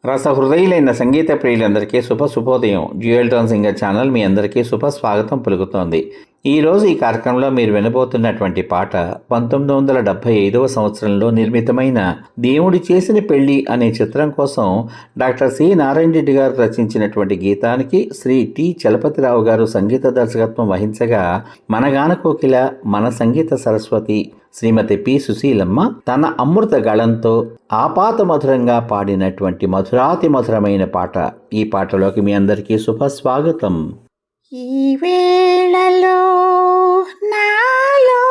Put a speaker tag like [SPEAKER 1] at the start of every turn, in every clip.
[SPEAKER 1] రసహృదయులైన సంగీత ప్రియులందరికీ శుభోదయం. Dual tone singer channel మీ అందరికీ స్వాగతం పలుకుతోంది. ఈరోజు ఈ కార్యక్రమంలో మీరు వినబోతున్నటువంటి పాట 1975 సంవత్సరంలో నిర్మితమైన దేవుడి చేసిన పెళ్లి అనే చిత్రం కోసం డాక్టర్ సి నారాయణ రెడ్డి గారు రచించినటువంటి గీతానికి శ్రీ టి చలపతిరావు గారు సంగీత దర్శకత్వం వహించగా, మన గాన కోకిల, మన సంగీత సరస్వతి శ్రీమతి పి సుశీలమ్మ తన అమృత గళంతో ఆపాత మధురంగా పాడినటువంటి మధురాతి మధురమైన పాట. ఈ పాటలోకి మీ అందరికీ స్వాగతం.
[SPEAKER 2] ఈ వేళలో నాలో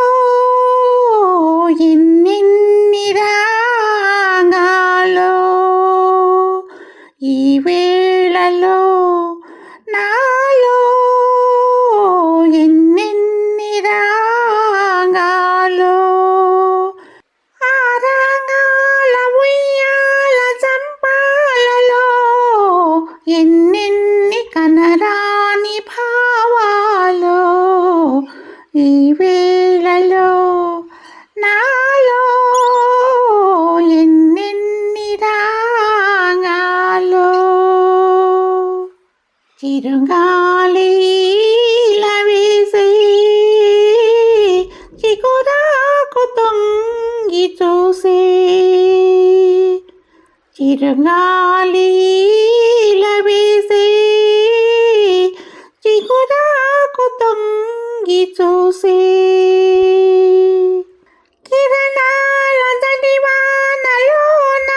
[SPEAKER 2] ఎన్నెన్ని రాగాలో, ఈ వేళలో నాలో ఎన్నెన్ని రాగాలో, ఆ రాగాల ఉయ్యాల చంపాలలో ఎన్నెన్ని కనరాని భావాలో, ఈ వేళలో నాలో ఎన్నెన్ని రాగాలో, చిరుగాలి వేసే చిగురాకు తొంగి చూసే, చిరుగాలి వేసే చిగురాకు తొంగి చూసే, కిరణాల జడివానలోన,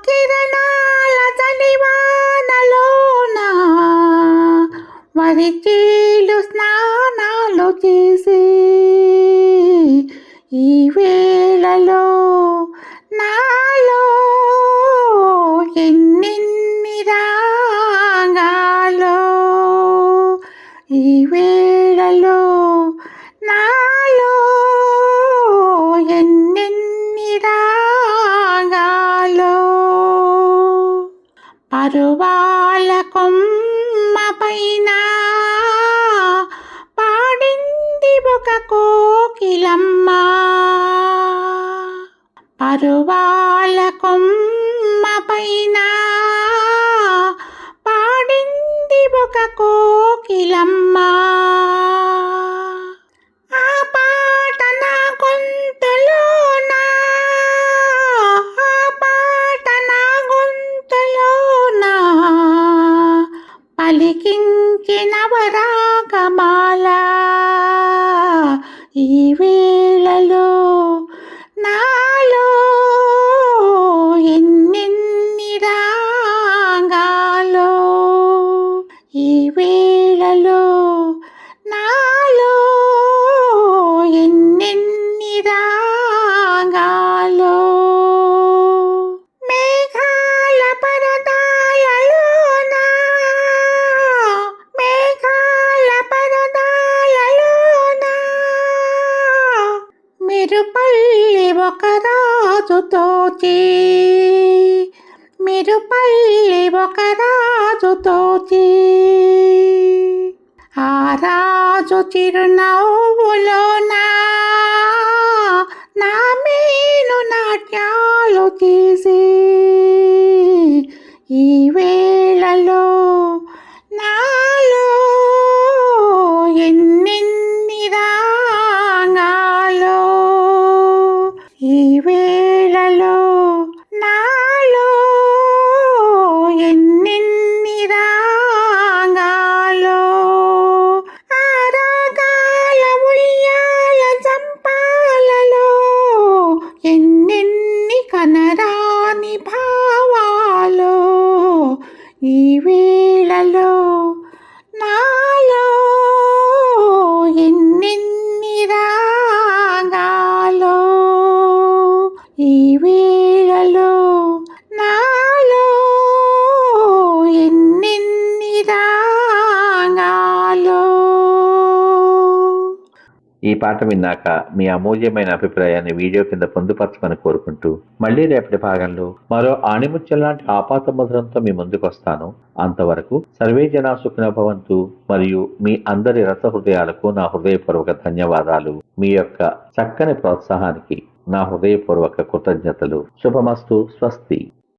[SPEAKER 2] కిరణాల జడివానలోన వరిచేలు స్నానాలు చేసి, ఈ వేళలో నాలో ఎన్నెన్ని రాగాలో, ఈ వేళలో నాలో ఎన్నెన్ని రాగాలో, పరువాల కొమ్మ పైన పాడింది ఒక కోకిలమ్మ, పరువాల కొమ్మ పైన పాడింది ఒక కోకిలమ్మ, ఆ పాట నా గొంతులోన, ఆ పాట నా గొంతులోన పలికించిన వరాగమాల, ఈ వేళలో నాలో ఎన్నెన్ని రాగాలో, ఈ వేళలో నాలో ఎన్నెన్ని రాగాలో, మేఘాల పరదాలలోన, మేఘాల పరదాలలోన మెరుపల్లి ఒక రాజు తోచి, మెరుపల్లి ఒక రాజు తోచి, ఆ రాజు చిరునవ్వులోన నా మేను నాట్యాలు తీసి, ఈ వేళలో నాలో ఎన్నెన్ని రాగాలో, ఈ వేళలో నాలో ఎన్నెన్ని రాగాలో, ఆ రాగాల ఉయ్యాల చంపాలలో ఎన్నెన్ని కనరాని భావాలో, ఈ వేళలో నాలో ఎన్నెన్ని రాగాలో, ఈ వేళలో నాలో ఎన్నెన్ని రాగాలో.
[SPEAKER 1] ఈ పాట విన్నాక మీ అమూల్యమైన అభిప్రాయాన్ని వీడియో కింద పొందుపరచమని కోరుకుంటూ, మళ్ళీ రేపటి భాగంలో మరో ఆణిముత్యం లాంటి ఆపాత మధురంతో మీ ముందుకు వస్తాను. అంతవరకు సర్వే జనా సుఖినో భవంతు. మరియు మీ అందరి రసహృదయాలకు నా హృదయపూర్వక ధన్యవాదాలు. మీ యొక్క చక్కని ప్రోత్సాహానికి నా హృదయపూర్వక కృతజ్ఞతలు. శుభమస్తు. స్వస్తి.